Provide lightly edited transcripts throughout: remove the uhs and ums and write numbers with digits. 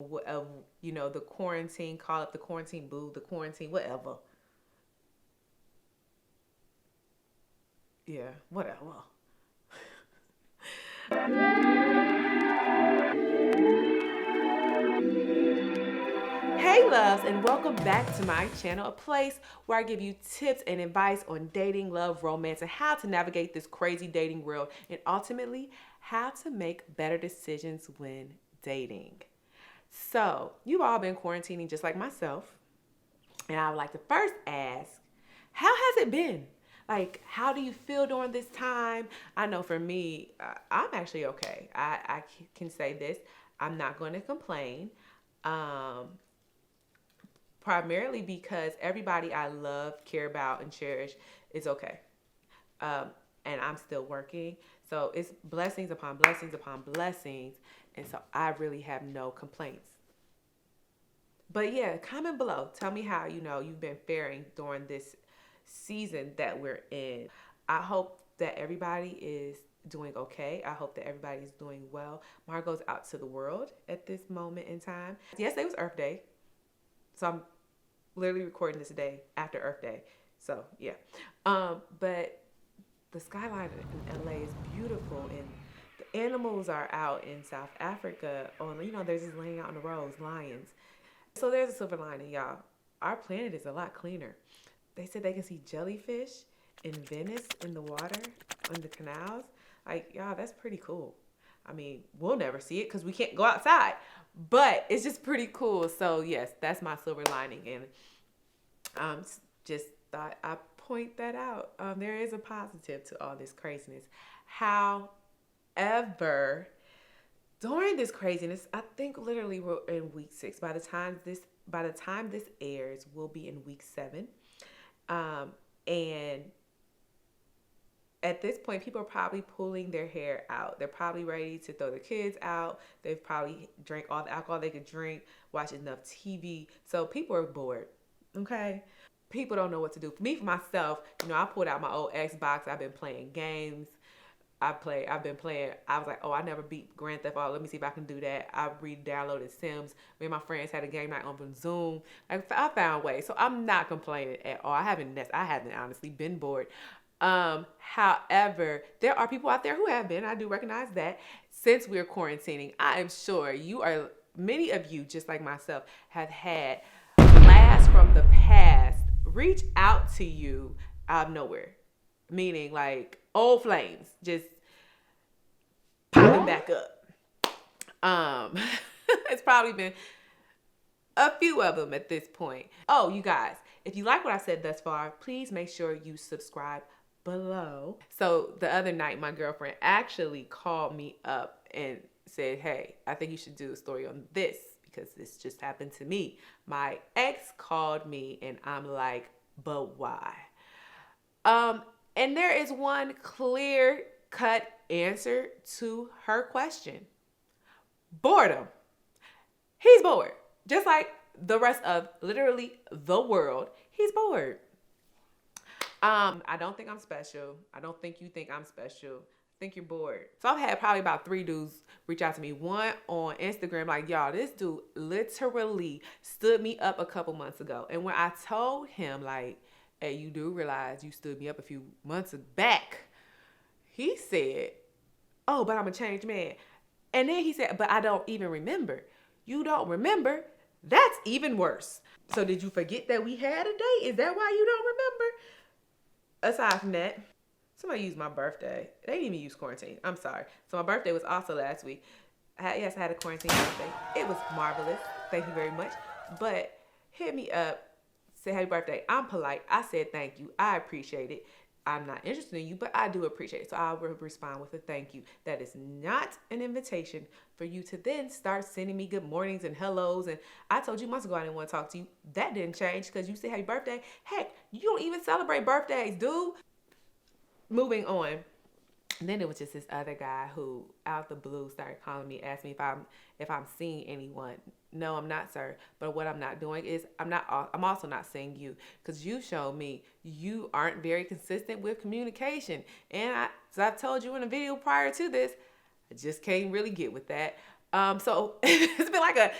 of, the quarantine, call it the quarantine boo, the quarantine, whatever. Yeah, whatever. Hey loves, and welcome back to my channel, a place where I give you tips and advice on dating, love, romance, and how to navigate this crazy dating world, and ultimately how to make better decisions when dating. So, you've all been quarantining just like myself, and I would like to first ask, how has it been? Like, how do you feel during this time? I know for me, I'm actually okay. I can say this. I'm not going to complain. Um, Primarily because everybody I love, care about, and cherish is okay. Um, and I'm still working. So it's blessings upon blessings upon blessings. And so I really have no complaints. But yeah, comment below. Tell me how you've been faring during this season that we're in. I hope that everybody is doing okay. I hope that everybody is doing well. My goes out to the world at this moment in time. Yesterday was Earth Day. So I'm literally recording this day after Earth Day. So yeah. But the skyline in LA is beautiful, and the animals are out in South Africa on, they're just laying out on the roads, lions. So there's a silver lining, y'all. Our planet is a lot cleaner. They said they can see jellyfish in Venice in the water, in the canals. Like, y'all, that's pretty cool. I mean, we'll never see it because we can't go outside, but it's just pretty cool. So yes, that's my silver lining, and just thought I'd point that out. There is a positive to all this craziness. However, during this craziness, I think literally we're in week 6. By the time this airs, we'll be in week 7. And at this point, people are probably pulling their hair out. They're probably ready to throw their kids out. They've probably drank all the alcohol they could drink, watched enough TV. So people are bored. Okay? People don't know what to do. For me, for myself, I pulled out my old Xbox. I've been playing games. I've been playing. I was like, oh, I never beat Grand Theft Auto. Let me see if I can do that. I re-downloaded Sims. Me and my friends had a game night on Zoom. Like, I found ways. So I'm not complaining at all. I haven't honestly been bored. However, there are people out there who have been. I do recognize that. Since we're quarantining, I am sure many of you, just like myself, have had blasts from the past reach out to you out of nowhere. Meaning like old flames just popping back up. Um, it's probably been a few of them at this point. Oh, you guys, if you like what I said thus far, please make sure you subscribe below. So the other night, my girlfriend actually called me up and said, hey, I think you should do a story on this because this just happened to me. My ex called me and I'm like, but why? And there is one clear cut answer to her question. Boredom. He's bored. Just like the rest of literally the world, he's bored. I don't think I'm special. I don't think you think I'm special. I think you're bored. So I've had probably about 3 dudes reach out to me. One on Instagram, like, y'all, this dude literally stood me up a couple months ago. And when I told him, like, hey, you do realize you stood me up a few months back, he said, oh, but I'm a changed man. And then he said, but I don't even remember. You don't remember? That's even worse. So did you forget that we had a date? Is that why you don't remember? Aside from that, somebody used my birthday. They didn't even use quarantine. I'm sorry. So my birthday was also last week. Yes, I had a quarantine birthday. It was marvelous. Thank you very much. But hit me up. Say happy birthday. I'm polite. I said thank you. I appreciate it. I'm not interested in you, but I do appreciate it. So I will respond with a thank you. That is not an invitation for you to then start sending me good mornings and hellos. And I told you months ago I didn't want to talk to you. That didn't change because you said happy birthday. Heck, you don't even celebrate birthdays, dude. Moving on. And then it was just this other guy who, out the blue, started calling me, asking me if I'm seeing anyone. No, I'm not, sir. But what I'm not doing is I'm also not seeing you because you showed me you aren't very consistent with communication. And I've told you in a video prior to this, I just can't really get with that. So it's been like a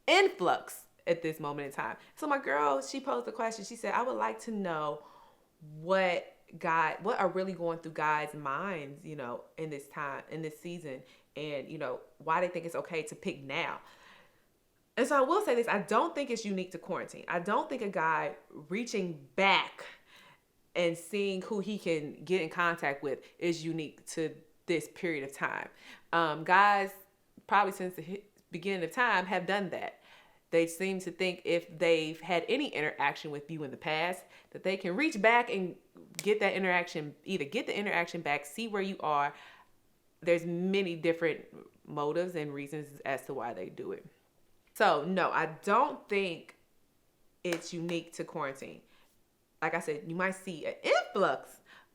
influx at this moment in time. So my girl, she posed the question. She said, I would like to know what what are really going through guys' minds, in this time, in this season, and why they think it's okay to pick now. And so I will say this: I don't think it's unique to quarantine. I don't think a guy reaching back and seeing who he can get in contact with is unique to this period of time. Guys, probably since the beginning of time, have done that. They seem to think if they've had any interaction with you in the past, that they can reach back and get that interaction, either get the interaction back, see where you are. There's many different motives and reasons as to why they do it. So, no, I don't think it's unique to quarantine. Like I said, you might see an influx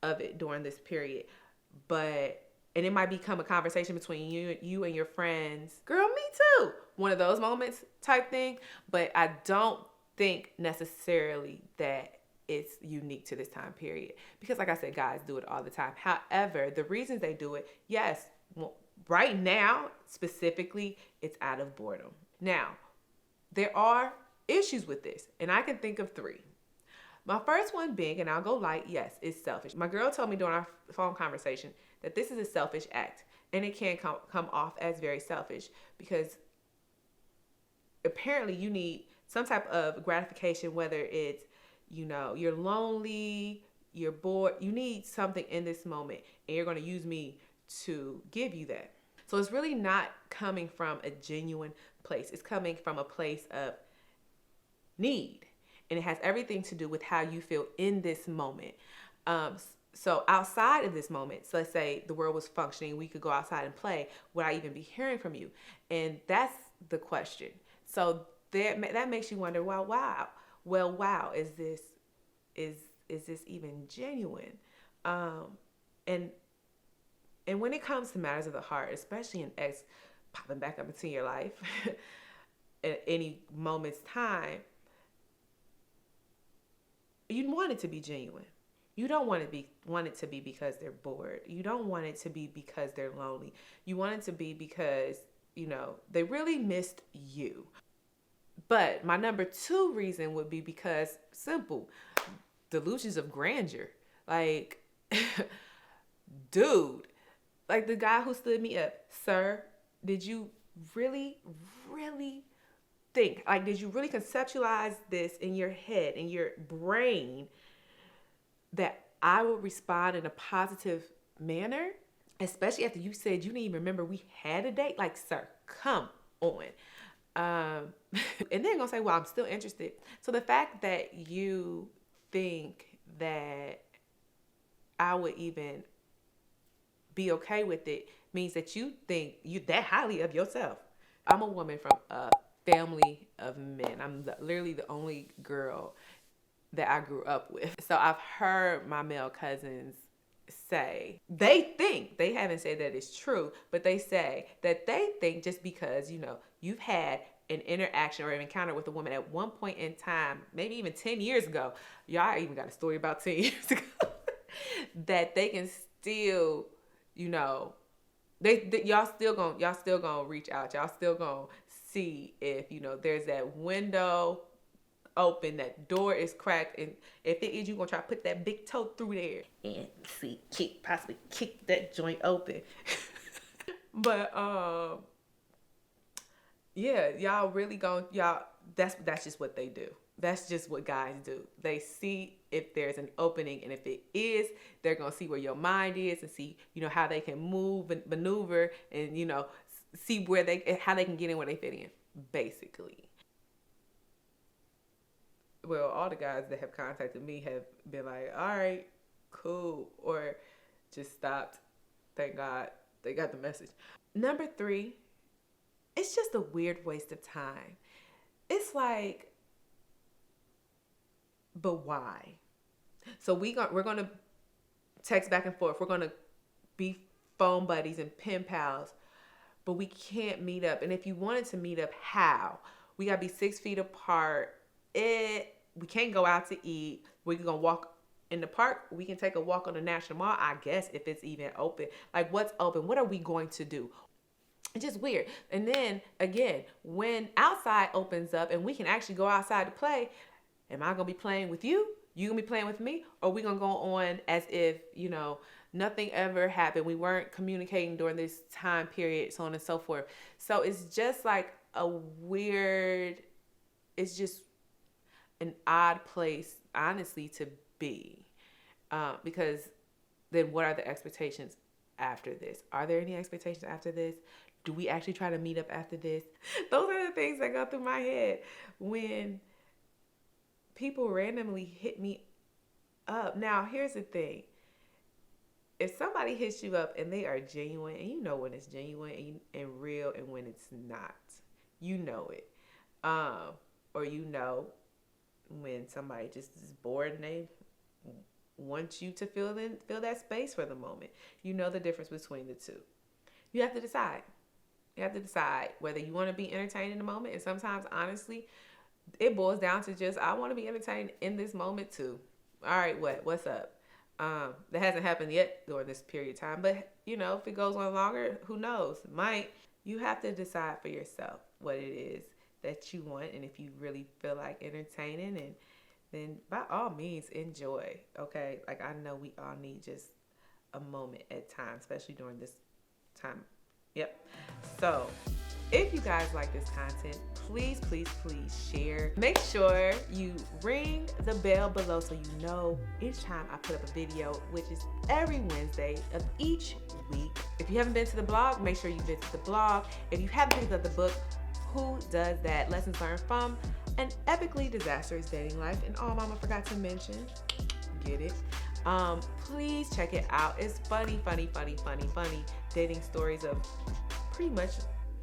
of it during this period, but and it might become a conversation between you and your friends. Girl, me too. One of those moments type thing. But I don't think necessarily that it's unique to this time period. Because like I said, guys do it all the time. However, the reasons they do it, yes, well, right now, specifically, it's out of boredom. Now, there are issues with this, and I can think of three. My first one being, and I'll go light, yes, it's selfish. My girl told me during our phone conversation that this is a selfish act, and it can come off as very selfish because apparently you need some type of gratification, whether it's, you're lonely, you're bored, you need something in this moment, and you're going to use me to give you that. So it's really not coming from a genuine place. It's coming from a place of need. And it has everything to do with how you feel in this moment. So outside of this moment, so let's say the world was functioning, we could go outside and play. Would I even be hearing from you? And that's the question. So that makes you wonder, well, wow, is this even genuine? And when it comes to matters of the heart, especially an ex popping back up into your life at any moment's time, you want it to be genuine. You don't want it to be because they're bored. You don't want it to be because they're lonely. You want it to be because, they really missed you. But my number two reason would be because simple, delusions of grandeur. Like, dude, like the guy who stood me up, sir, did you really, really think, like, did you really conceptualize this in your head, in your brain, that I will respond in a positive manner, especially after you said you didn't even remember we had a date? Like, sir, come on. And then gonna say, well, I'm still interested. So the fact that you think that I would even be okay with it means that you think you that highly of yourself. I'm a woman from a family of men. I'm literally the only girl that I grew up with. So I've heard my male cousins say, they haven't said that it's true, but they say that they think just because, you've had an interaction or an encounter with a woman at one point in time, maybe even 10 years ago, y'all even got a story about 10 years ago, that they can still, y'all still gonna reach out. Y'all still gonna see if there's that window open, that door is cracked, and if it is, you gonna try to put that big toe through there and possibly kick that joint open. But yeah, y'all really that's just what they do. That's just what guys do. They see if there's an opening, and if it is, they're gonna see where your mind is and see, how they can move and maneuver, and see how they can get in where they fit in, basically. Well, all the guys that have contacted me have been like, all right, cool, or just stopped. Thank God they got the message. Number three, it's just a weird waste of time. It's like, but why? So we're gonna text back and forth. We're gonna be phone buddies and pen pals, but we can't meet up. And if you wanted to meet up, how? We gotta be 6 feet apart. We can't go out to eat. We're gonna walk in the park. We can take a walk on the National Mall, I guess, if it's even open. Like, what's open? What are we going to do? It's just weird. And then again, when outside opens up and we can actually go outside to play, am I gonna be playing with you? You gonna be playing with me? Or are we gonna go on as if, nothing ever happened? We weren't communicating during this time period, so on and so forth. So it's just like a weird, it's just an odd place, honestly, to be. Because then what are the expectations after this? Are there any expectations after this? Do we actually try to meet up after this? Those are the things that go through my head when people randomly hit me up. Now, here's the thing. If somebody hits you up and they are genuine, and you know when it's genuine and real and when it's not, you know it. Or when somebody just is bored and they want you to fill that space for the moment. You know the difference between the two. You have to decide. You have to decide whether you want to be entertained in the moment. And sometimes, honestly, it boils down to just, I want to be entertained in this moment too. All right, what's up? That hasn't happened yet during this period of time. But, if it goes on longer, who knows? Might. You have to decide for yourself what it is that you want. And if you really feel like entertaining, and then by all means, enjoy. Okay? Like, I know we all need just a moment at times, especially during this time. Yep. So, if you guys like this content, please share. Make sure you ring the bell below so you know each time I put up a video, which is every Wednesday of each week. If you haven't been to the blog, make sure you visit the blog. If you haven't picked up the book, Who Does That? Lessons Learned from an Epically Disastrous Dating Life. And Mama forgot to mention, get it. Please check it out. It's funny dating stories of pretty much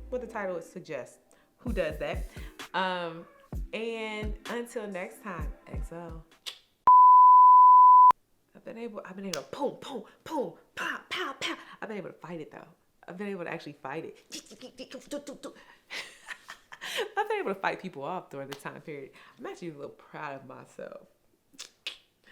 what the title suggests. Who does that? And until next time, XO. I've been able to boom, pow, pow, pow. I've been able to fight it though. I've been able to actually fight it. I've been able to fight people off during the time period. I'm actually a little proud of myself.